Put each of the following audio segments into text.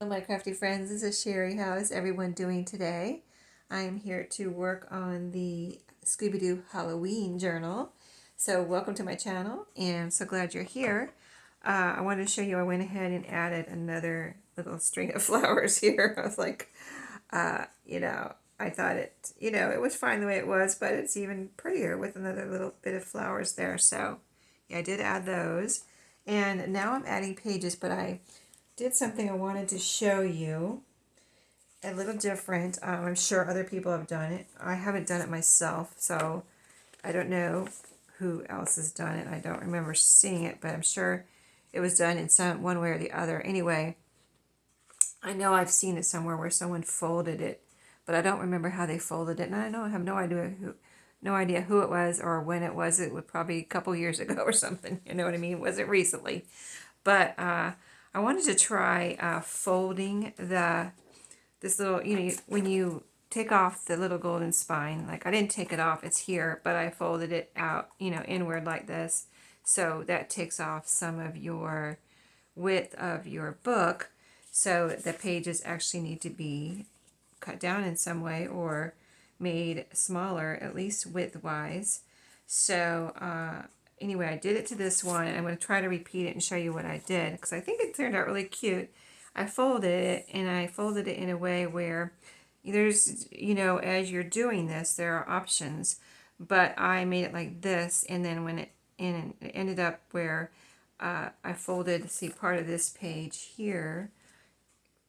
Hello, my crafty friends. This is Sheree. How is everyone doing today? I am here to work on the Scooby Doo Halloween journal. So, welcome to my channel, and I'm so glad you're here. I wanted to show you, I went ahead and added another little string of flowers here. I was like, I thought it was fine the way it was, but it's even prettier with another little bit of flowers there. So, yeah, I did add those. And now I'm adding pages, but I did something I wanted to show you a little different. I'm sure other people have done it. I haven't done it myself, so I don't know who else has done it. I don't remember seeing it, but I'm sure it was done in some one way or the other. Anyway, I know I've seen it somewhere where someone folded it, but I don't remember how they folded it, and I know I have no idea who it was or when it was. It was probably a couple years ago or something. You know what I mean? It wasn't recently, but I wanted to try folding this little, when you take off the little golden spine, like I didn't take it off, it's here, but I folded it out, inward like this. So that takes off some of your width of your book. So the pages actually need to be cut down in some way or made smaller, at least width-wise. So anyway, I did it to this one, and I'm going to try to repeat it and show you what I did, because I think it turned out really cute. I folded it, and I folded it in a way where there's, as you're doing this, there are options, but I made it like this, and then when it ended up where I folded, see, part of this page here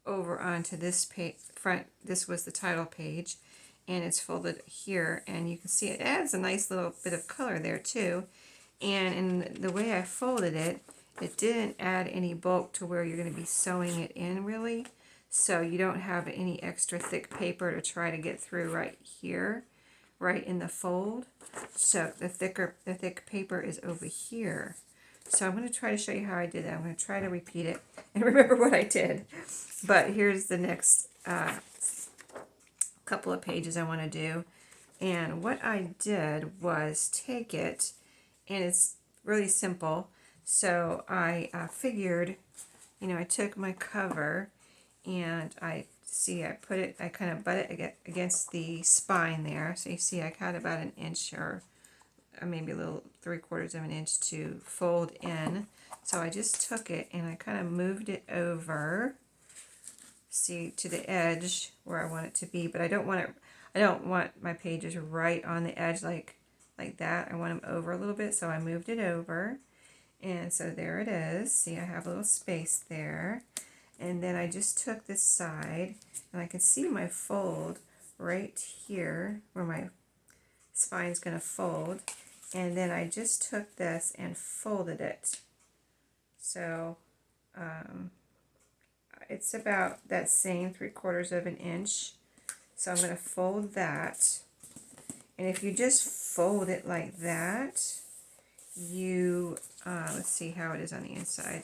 over onto this page front. This was the title page, and it's folded here, and you can see it adds a nice little bit of color there too. And in the way I folded it, it didn't add any bulk to where you're going to be sewing it in really, so you don't have any extra thick paper to try to get through right here, right in the fold. So the thick paper is over here. So I'm going to try to show you how I did that. I'm going to try to repeat it and remember what I did. But here's the next couple of pages I want to do. And what I did was take it, and it's really simple. So I figured, I took my cover, and I kind of butt it against the spine there. So you see I got about an inch or maybe a little 3/4 of an inch to fold in. So I just took it and I kind of moved it over, see, to the edge where I want it to be, but I don't want my pages right on the edge like that. I want them over a little bit, so I moved it over, and so there it is. See, I have a little space there, and then I just took this side, and I can see my fold right here where my spine's going to fold, and then I just took this and folded it. So it's about that same 3/4 of an inch. So I'm going to fold that. And if you just fold it like that, you, let's see how it is on the inside.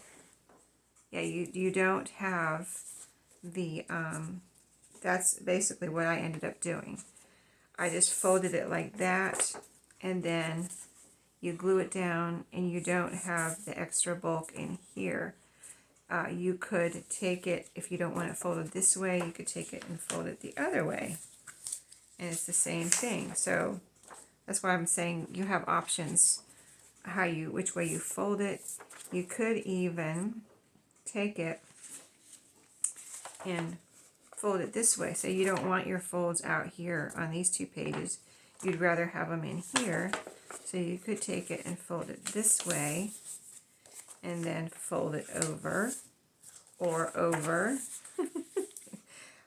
Yeah, you don't have the, that's basically what I ended up doing. I just folded it like that, and then you glue it down, and you don't have the extra bulk in here. You could take it, if you don't want it folded this way, you could take it and fold it the other way, and it's the same thing. So that's why I'm saying you have options which way you fold it. You could even take it and fold it this way. So you don't want your folds out here on these two pages. You'd rather have them in here. So you could take it and fold it this way, and then fold it over or over.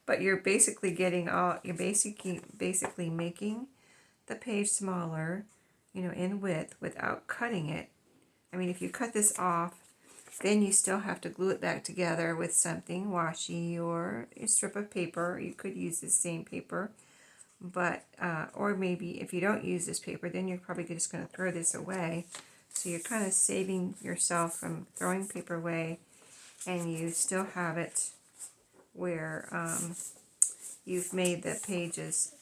But you're basically basically making the page smaller, in width without cutting it. I mean, if you cut this off, then you still have to glue it back together with something washi or a strip of paper. You could use the same paper, but or maybe if you don't use this paper, then you're probably just going to throw this away. So you're kind of saving yourself from throwing paper away, and you still have it where you've made the pages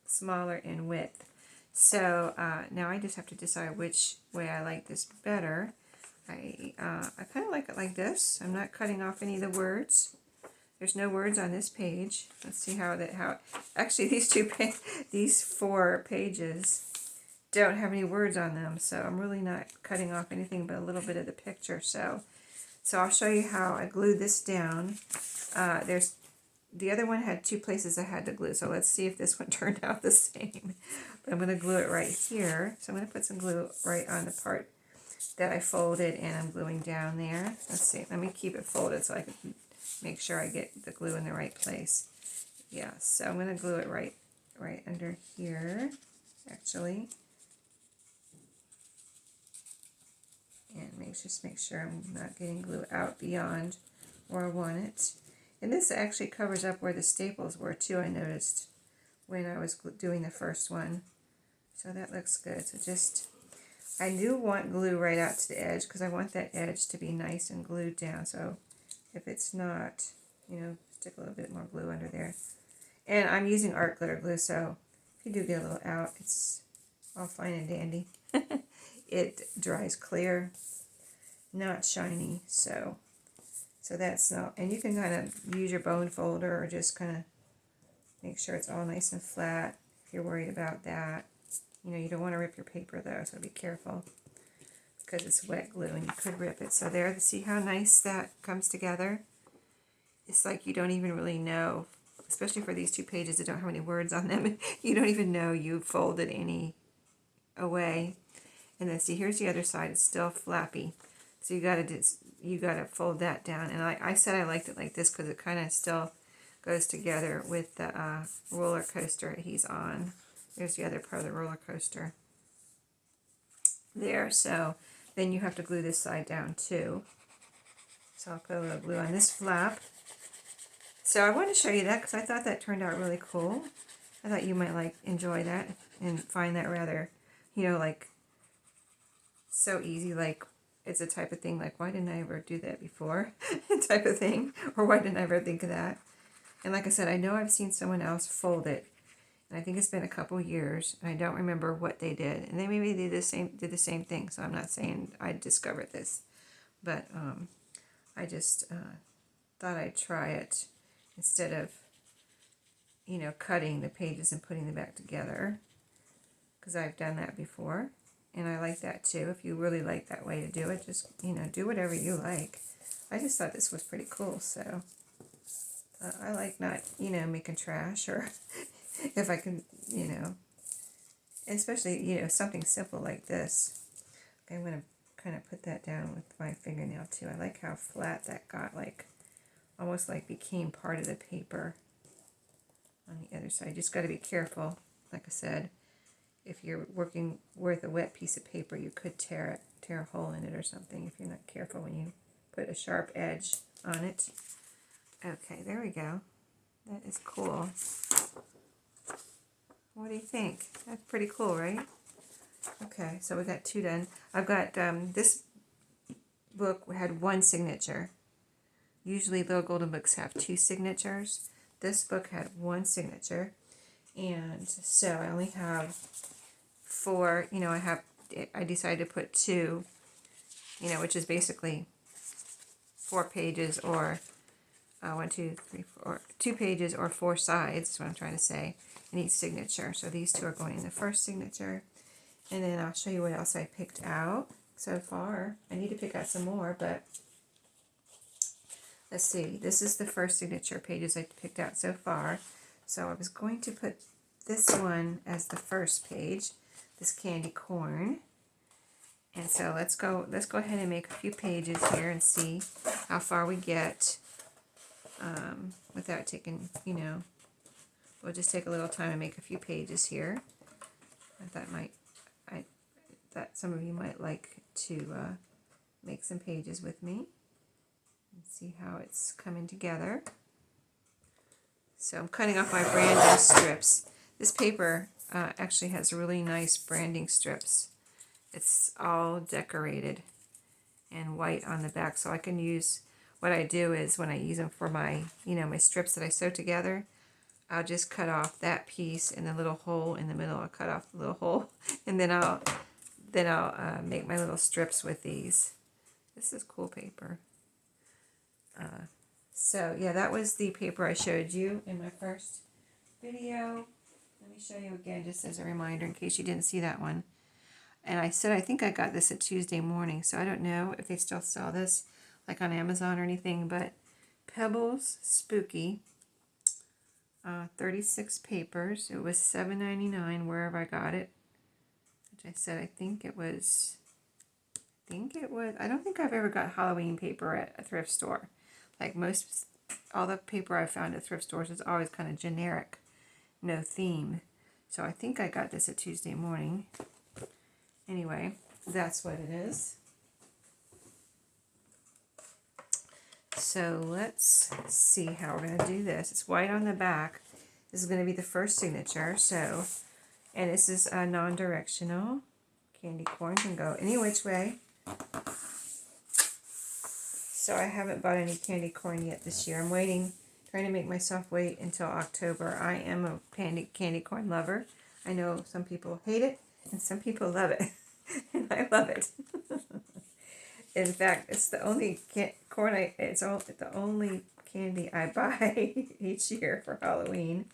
smaller in width. So now I just have to decide which way I like this better. I kind of like it like this. I'm not cutting off any of the words. There's no words on this page. Let's see actually these 4 pages don't have any words on them, so I'm really not cutting off anything but a little bit of the picture. So I'll show you how I glued this down. The other one had 2 places I had to glue, so let's see if this one turned out the same. But I'm going to glue it right here. So I'm going to put some glue right on the part that I folded, and I'm gluing down there. Let's see. Let me keep it folded so I can make sure I get the glue in the right place. Yeah, so I'm going to glue it right under here, actually. And just make sure I'm not getting glue out beyond where I want it. And this actually covers up where the staples were too, I noticed when I was doing the first one. So that looks good. So I do want glue right out to the edge because I want that edge to be nice and glued down. So if it's not, stick a little bit more glue under there. And I'm using art glitter glue, so if you do get a little out, it's all fine and dandy. It dries clear, not shiny, so that's not, and you can kind of use your bone folder or just kind of make sure it's all nice and flat if you're worried about that. You don't want to rip your paper though, so be careful because it's wet glue and you could rip it. So there, see how nice that comes together? It's like you don't even really know, especially for these 2 pages that don't have any words on them, you don't even know you folded any away. And then see, here's the other side. It's still flappy, so you gotta fold that down. And I said I liked it like this because it kind of still goes together with the roller coaster he's on. There's the other part of the roller coaster there. So then you have to glue this side down too. So I'll put a little glue on this flap. So I wanted to show you that because I thought that turned out really cool. I thought you might enjoy that and find that rather, so easy, like it's a type of thing like, why didn't I ever do that before type of thing, or why didn't I ever think of that? And like I said, I know I've seen someone else fold it, and I think it's been a couple years, and I don't remember what they did, and they maybe did the same thing, so I'm not saying I discovered this, but I just thought I'd try it instead of cutting the pages and putting them back together, because I've done that before. And I like that too. If you really like that way to do it, just, do whatever you like. I just thought this was pretty cool, so I like not, making trash, or if I can, especially, something simple like this. Okay, I'm going to kind of put that down with my fingernail too. I like how flat that got, almost became part of the paper on the other side. You just got to be careful, like I said. If you're working with a wet piece of paper, you could tear a hole in it or something if you're not careful when you put a sharp edge on it. Okay, there we go. That is cool. What do you think? That's pretty cool, right? Okay, so we got 2 done. I've got, this book had 1 signature. Usually little golden books have 2 signatures. This book had 1 signature. And so I only have 4, I decided to put 2, which is basically 4 pages or 1, 2, 3, 4, 2 pages or 4 sides, is what I'm trying to say, in each signature. So these 2 are going in the first signature. And then I'll show you what else I picked out so far. I need to pick out some more, but let's see. This is the first signature pages I picked out so far. So I was going to put this one as the first page, this candy corn. And so let's go ahead and make a few pages here and see how far we get without taking, we'll just take a little time and make a few pages here. I thought some of you might like to make some pages with me and see how it's coming together. So I'm cutting off my branding strips. This paper actually has really nice branding strips. It's all decorated and white on the back, so I can use, what I do is when I use them for my, my strips that I sew together, I'll just cut off that piece and the little hole in the middle. I'll cut off the little hole, and then I'll make my little strips with these. This is cool paper. So yeah, that was the paper I showed you in my first video. Let me show you again just as a reminder in case you didn't see that one. And I said I think I got this at Tuesday morning, so I don't know if they still sell this like on Amazon or anything, but Pebbles Spooky, 36 papers. It was $7.99 wherever I got it. Which I said I think it was, I don't think I've ever got Halloween paper at a thrift store. Like all the paper I found at thrift stores is always kind of generic, no theme. So I think I got this at Tuesday morning. Anyway, that's what it is. So let's see how we're going to do this. It's white on the back. This is going to be the first signature. So, and this is a non-directional. Candy corn can go any which way. So I haven't bought any candy corn yet this year. I'm waiting, trying to make myself wait until October. I am a candy corn lover. I know some people hate it and some people love it. And I love it. In fact, it's the only the only candy I buy each year for Halloween.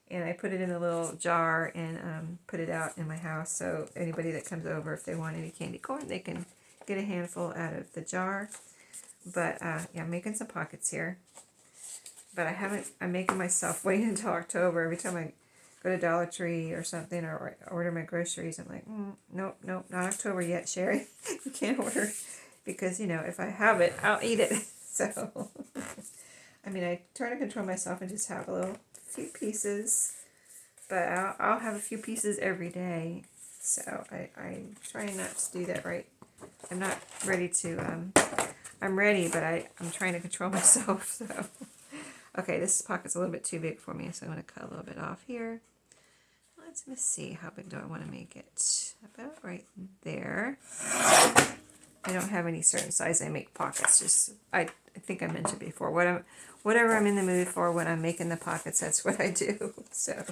And I put it in a little jar and put it out in my house. So anybody that comes over, if they want any candy corn, they can get a handful out of the jar. But yeah, I'm making some pockets here. But I'm making myself wait until October. Every time I go to Dollar Tree or something or order my groceries, I'm like, nope, not October yet, Sheree. You can't order. Because, if I have it, I'll eat it. So, I mean, I try to control myself and just have a few pieces. But I'll have a few pieces every day. So, I'm trying not to do that right. I'm not ready to, I'm ready, but I'm trying to control myself. So, okay, this pocket's a little bit too big for me. So, I'm going to cut a little bit off here. Let's see, how big do I want to make it? About right there. I don't have any certain size I make pockets. Just I think I mentioned before. Whatever I'm in the mood for when I'm making the pockets, that's what I do. So,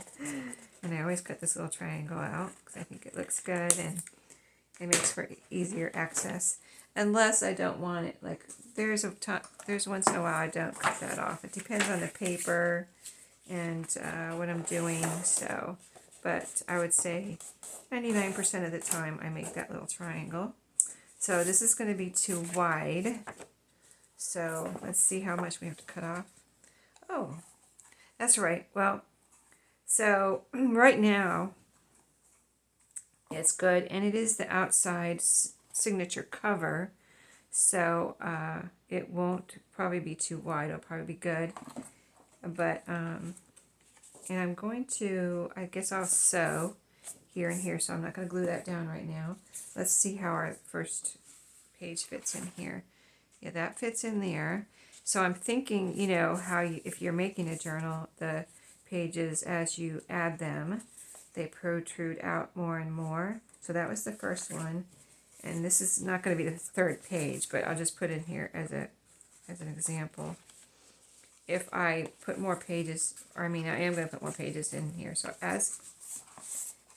and I always cut this little triangle out because I think it looks good and it makes for easier access. Unless I don't want it, like there's once in a while I don't cut that off. It depends on the paper and what I'm doing. So, but I would say 99% of the time I make that little triangle. So this is going to be too wide. So let's see how much we have to cut off. Oh, that's right. Well, so right now it's good. And it is the outside signature cover. So it won't probably be too wide. It'll probably be good. But, and I'm going to, I guess I'll sew here and here, so I'm not going to glue that down right now. Let's see how our first page fits in here. Yeah, that fits in there. So I'm thinking, how if you're making a journal, the pages, as you add them, they protrude out more and more. So that was the first one. And this is not going to be the third page, but I'll just put in here as an example. If I put more pages, I am going to put more pages in here. So as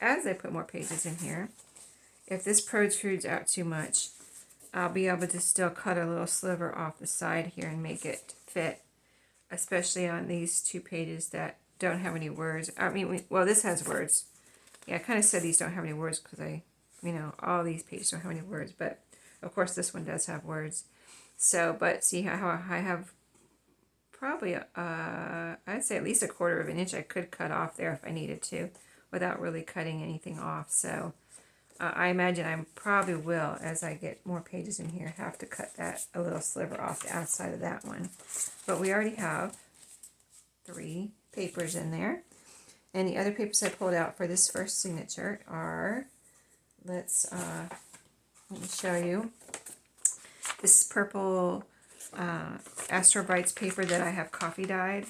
I put more pages in here, if this protrudes out too much, I'll be able to still cut a little sliver off the side here and make it fit, especially on these two pages that don't have any words. Well, this has words. Yeah, I kind of said these don't have any words because all these pages don't have any words, but of course this one does have words. So, but see how I have probably, I'd say at least 1/4 of an inch I could cut off there if I needed to, without really cutting anything off. So I imagine I probably will, as I get more pages in here, have to cut that a little sliver off the outside of that one. But we already have 3 papers in there. And the other papers I pulled out for this first signature are, let me show you. This purple Astro Brights paper that I have coffee dyed.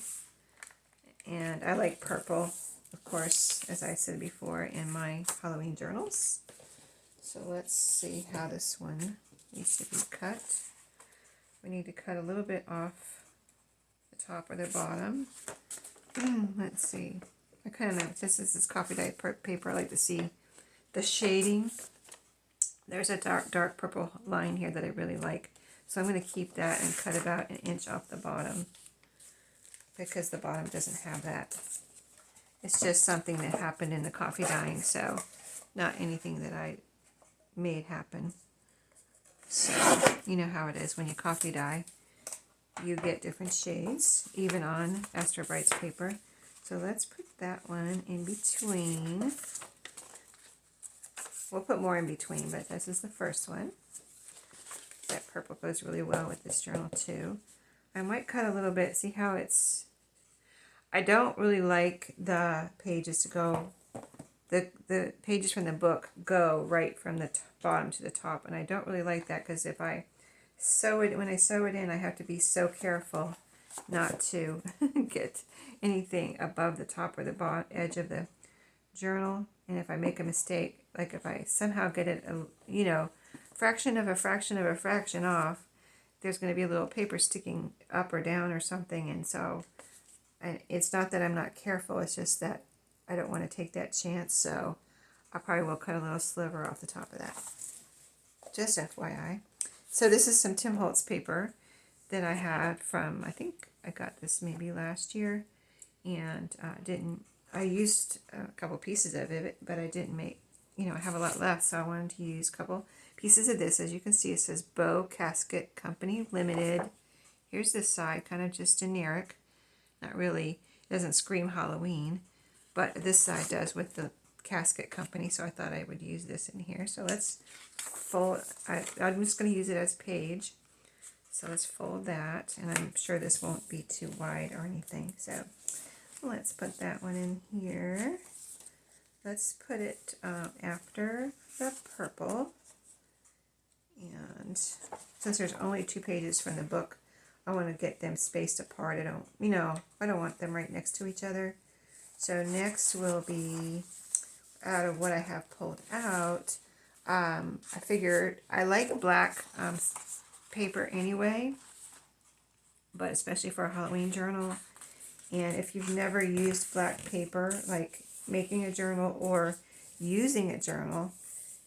And I like purple, of course, as I said before, in my Halloween journals. So let's see how this one needs to be cut. We need to cut a little bit off the top or the bottom. Let's see. I kind of know, this is coffee dyed paper. I like to see the shading. There's a dark purple line here that I really like. So I'm going to keep that and cut about 1 inch off the bottom because the bottom doesn't have that. It's just something that happened in the coffee dyeing, so not anything that I made happen. So you know how it is when you coffee dye. You get different shades, even on Astro Bright's paper. So let's put that one in between. We'll put more in between, but this is the first one. That purple goes really well with this journal too. I might cut a little bit, see how it's... I don't really like the pages to go... The pages from the book go right from the bottom to the top, and I don't really like that because if I sew it, when I sew it in, I have to be so careful not to get anything above the top or the bottom edge of the journal. And if I make a mistake, like if I somehow get it, you know, fraction of a fraction off, there's going to be a little paper sticking up or down or something. And so, and it's not that I'm not careful, it's just that I don't want to take that chance. So I probably will cut a little sliver off the top of that. Just FYI. So this is some Tim Holtz paper that I had from, I think I got this maybe last year, and I used a couple pieces of it, but I didn't make, you know, I have a lot left, so I wanted to use a couple pieces of this. As you can see, it says Bow Casket Company Limited. Here's this side, kind of just generic, not really, it doesn't scream Halloween, but this side does with the Casket Company, so I thought I would use this in here. So let's fold, I'm just going to use it as page. So let's fold that, and I'm sure this won't be too wide or anything. So let's put that one in here. Let's put it after the purple. And since there's only 2 pages from the book, I want to get them spaced apart. I don't want them right next to each other. So next will be, out of what I have pulled out, I figured I like black paper anyway, but especially for a Halloween journal. And if you've never used black paper, like making a journal or using a journal,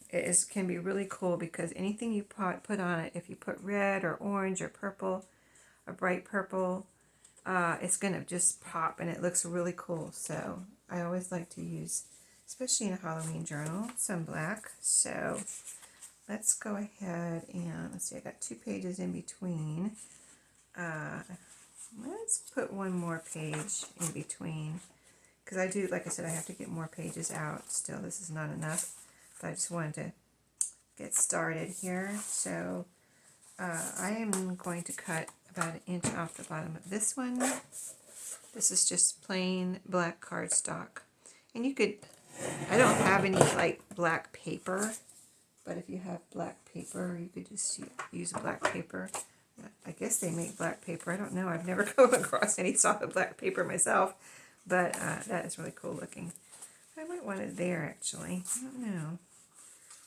it can be really cool because anything you put on it, if you put red or orange or purple, a bright purple, it's going to just pop and it looks really cool. So I always like to use, especially in a Halloween journal, some black. So let's go ahead and, let's see, I got 2 pages in between. Let's put one more page in between, because I do, like I said, I have to get more pages out still. This is not enough, but I just wanted to get started here. So I am going to cut about 1 inch off the bottom of this one. This is just plain black cardstock. And you could, I don't have any like black paper, but if you have black paper, you could just use black paper. I guess they make black paper. I don't know. I've never come across any solid black paper myself, but that is really cool looking. I might want it there, actually. I don't know.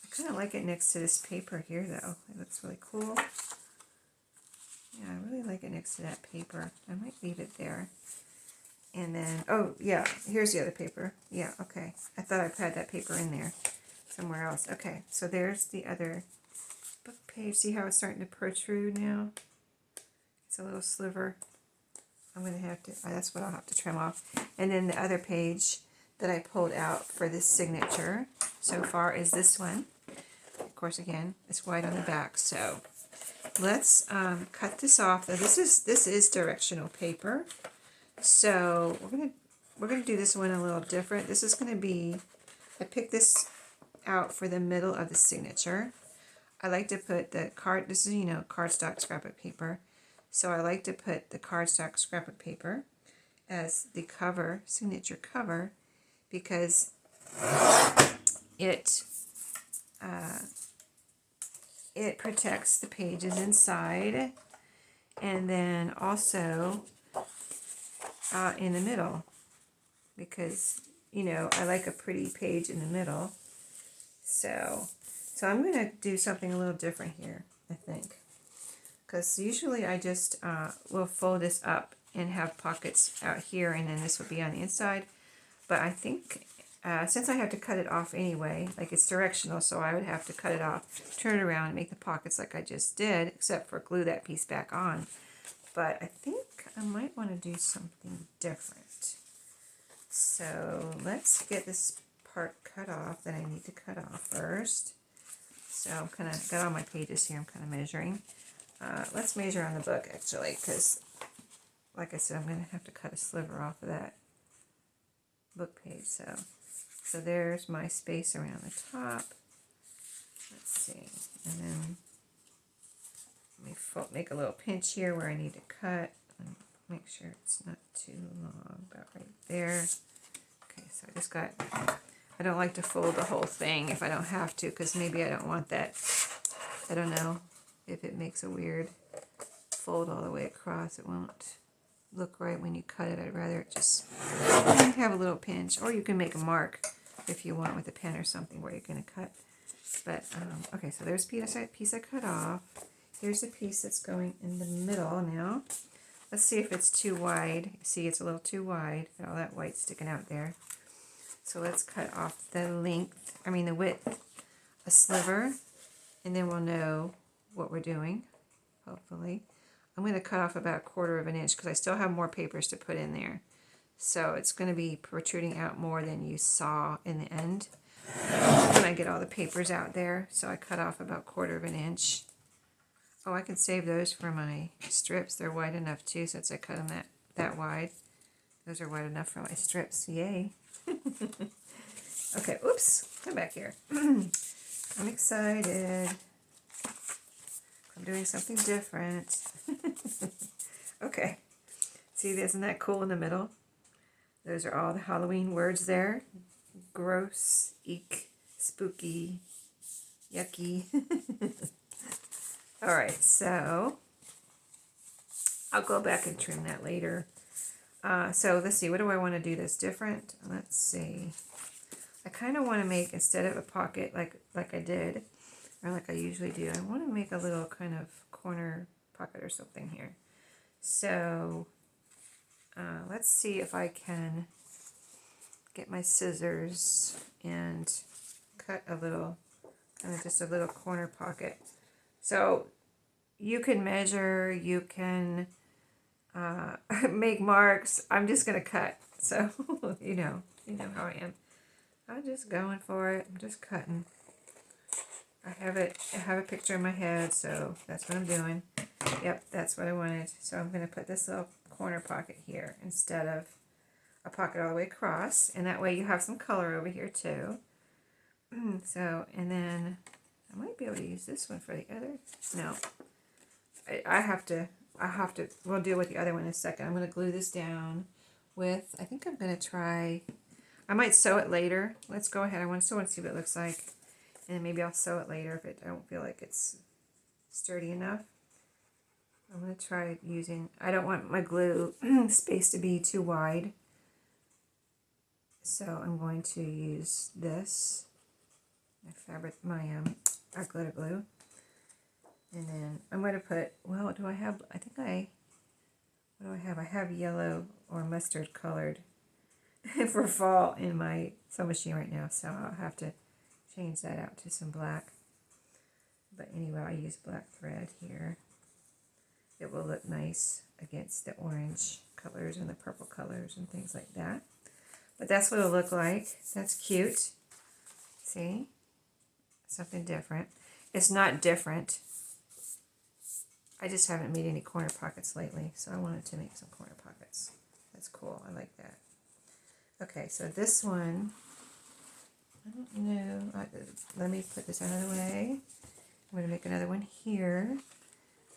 I kind of like it next to this paper here, though. It looks really cool. Yeah, I really like it next to that paper. I might leave it there. And then, oh, yeah, here's the other paper. Yeah, okay. I thought I had that paper in there somewhere else. Okay, so there's the other book page. See how it's starting to protrude now? It's a little sliver. I'm going to have to, that's what I'll have to trim off. And then the other page that I pulled out for this signature so far is this one. Of course, again, it's white on the back. So let's cut this off. Now, this is directional paper. So we're gonna do this one a little different. This is going to be, I picked this out for the middle of the signature. I like to put the card, this is, cardstock scrapbook paper. So I like to put the cardstock scrapbook paper as the cover, signature cover, because it protects the pages inside, and then also in the middle, because, I like a pretty page in the middle. So I'm going to do something a little different here, I think. Because usually I just will fold this up and have pockets out here, and then this would be on the inside. But I think since I have to cut it off anyway, like it's directional, so I would have to cut it off, turn it around, and make the pockets like I just did, except for glue that piece back on. But I think I might want to do something different. So let's get this part cut off that I need to cut off first. So I'm kind of got all my pages here. I'm kind of measuring. Let's measure on the book actually, because like I said, I'm going to have to cut a sliver off of that book page. So there's my space around the top. Let's see, and then let me make a little pinch here where I need to cut. And make sure it's not too long, about right there. Okay, so I just got, I don't like to fold the whole thing if I don't have to, because maybe I don't want that, I don't know, if it makes a weird fold all the way across, it won't look right when you cut it. I'd rather it just have a little pinch, or you can make a mark if you want with a pen or something where you're going to cut. But, okay, so there's a piece I cut off. Here's the piece that's going in the middle now. Let's see if it's too wide. See, it's a little too wide. Got all that white sticking out there. So let's cut off the the width, a sliver, and then we'll know what we're doing, hopefully. I'm going to cut off about 1/4 of an inch because I still have more papers to put in there. So it's going to be protruding out more than you saw in the end when I get all the papers out there. So I cut off about 1/4 of an inch. Oh, I can save those for my strips. They're wide enough too, since I cut them that wide. Those are wide enough for my strips. Yay. Okay, oops. Come back here. I'm excited. I'm doing something different. Okay. See, isn't that cool in the middle? Those are all the Halloween words there. Gross, eek, spooky, yucky. All right, so I'll go back and trim that later. So let's see, what do I want to do that's different? Let's see. I kind of want to make, instead of a pocket like I did, or like I usually do, I want to make a little kind of corner pocket or something here. So let's see if I can get my scissors and cut a little, kind of just a little corner pocket. So you can measure, you can make marks. I'm just going to cut. So, you know how I am. I'm just going for it. I'm just cutting. I have a picture in my head, so that's what I'm doing. Yep, that's what I wanted. So I'm going to put this little corner pocket here instead of a pocket all the way across. And that way you have some color over here too. So, and then I might be able to use this one for the other. No, I have to, we'll deal with the other one in a second. I'm going to glue this down with, I think I'm going to try, I might sew it later. Let's go ahead. I still want to see what it looks like. And maybe I'll sew it later if I don't feel like it's sturdy enough. I'm going to try using, I don't want my glue space to be too wide. So I'm going to use this, my glitter glue. And then I'm going to put, well, what do I have? What do I have? I have yellow or mustard colored for fall in my sewing machine right now. So I'll have to change that out to some black. But anyway, I use black thread here. It will look nice against the orange colors and the purple colors and things like that. But that's what it'll look like. That's cute. See? Something different. It's not different. I just haven't made any corner pockets lately, so I wanted to make some corner pockets. That's cool. I like that. Okay, so this one, I don't know. Let me put this out of the way. I'm going to make another one here,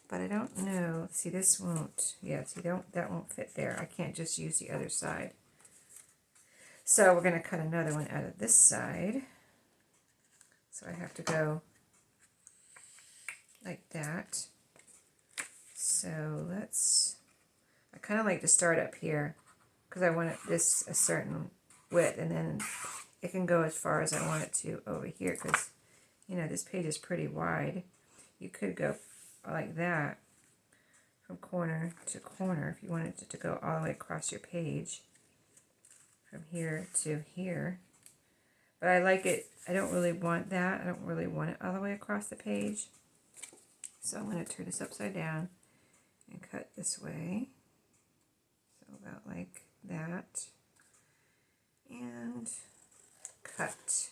but I don't know. See, this won't. Yeah, see, that won't fit there. I can't just use the other side. So we're going to cut another one out of this side. So I have to go like that. So I kind of like to start up here because I want this a certain width, and then it can go as far as I want it to over here because, this page is pretty wide. You could go like that from corner to corner if you wanted it to go all the way across your page from here to here. But I like it. I don't really want that. I don't really want it all the way across the page. So I'm going to turn this upside down and cut this way. So about like that. And cut.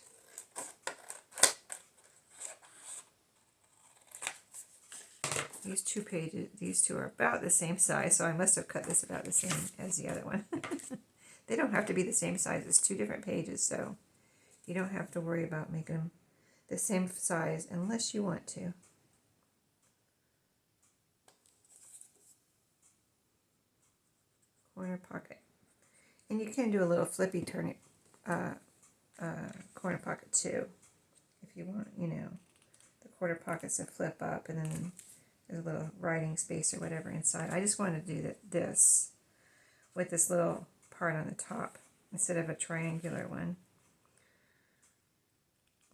These two pages, these two are about the same size, so I must have cut this about the same as the other one. They don't have to be the same size. It's two different pages, so you don't have to worry about making them the same size unless you want to. Corner pocket. And you can do a little flippy turn it, corner pocket too, if you want, you know, the corner pockets to flip up and then there's a little writing space or whatever inside. I just wanted to do this with this little part on the top instead of a triangular one.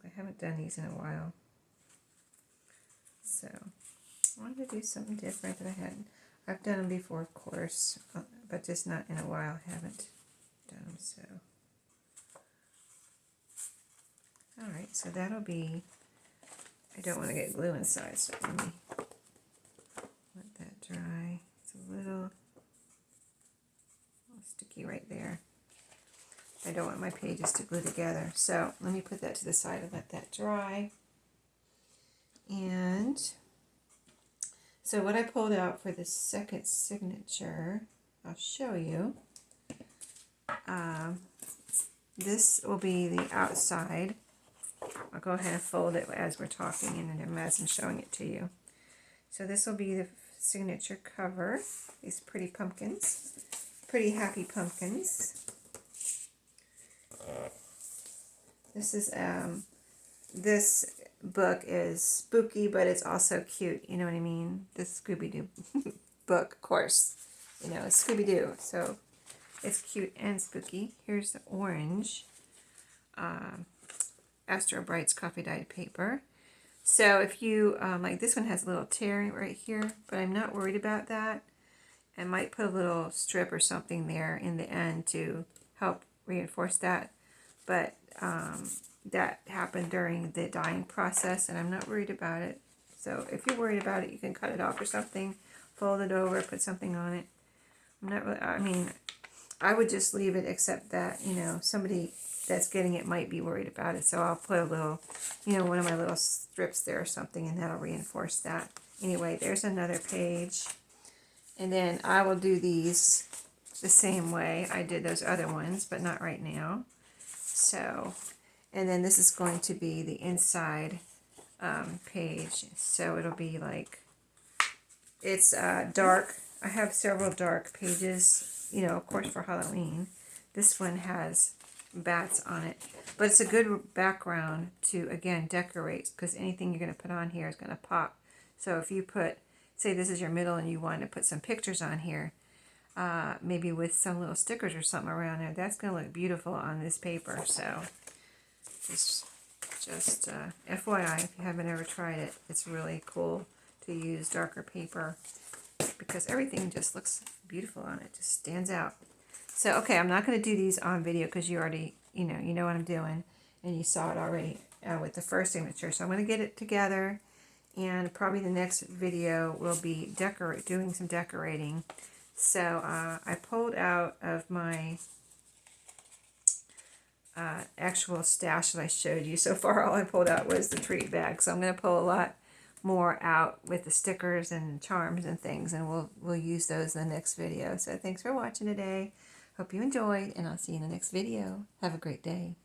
I haven't done these in a while. So I wanted to do something different that I hadn't. I've done them before, of course, but just not in a while. I haven't done them, so. Alright, so that'll be, I don't want to get glue inside, so let me let that dry. It's a little sticky right there. I don't want my pages to glue together. So let me put that to the side and let that dry. And so what I pulled out for the second signature, I'll show you. This will be the outside. I'll go ahead and fold it as we're talking and as I'm showing it to you. So this will be the signature cover. These pretty pumpkins. Pretty happy pumpkins. This is this book is spooky, but it's also cute. You know what I mean? This Scooby Doo book, of course. You know, it's Scooby Doo, so it's cute and spooky. Here's the orange Astro Brights coffee dyed paper. So if you like, this one has a little tear right here, but I'm not worried about that. I might put a little strip or something there in the end to help reinforce that. But that happened during the dyeing process, and I'm not worried about it. So if you're worried about it, you can cut it off or something, fold it over, put something on it. I'm not really, I mean, I would just leave it, except that, you know, somebody that's getting it might be worried about it. So I'll put a little, you know, one of my little strips there or something, and that'll reinforce that. Anyway, there's another page. And then I will do these the same way I did those other ones, but not right now. So, and then this is going to be the inside page. So it'll be like, it's dark. I have several dark pages, you know, of course for Halloween. This one has bats on it, but it's a good background to, again, decorate, because anything you're going to put on here is going to pop. So if you put, say this is your middle and you want to put some pictures on here, maybe with some little stickers or something around there, that's going to look beautiful on this paper. So it's just FYI, if you haven't ever tried it, it's really cool to use darker paper because everything just looks beautiful on it, just stands out. So, okay, I'm not going to do these on video because you already, you know what I'm doing, and you saw it already with the first signature. So I'm going to get it together, and probably the next video will be doing some decorating. So I pulled out of my actual stash that I showed you. So far, all I pulled out was the treat bag. So I'm going to pull a lot more out with the stickers and charms and things, and we'll use those in the next video. So thanks for watching today. Hope you enjoyed, and I'll see you in the next video. Have a great day.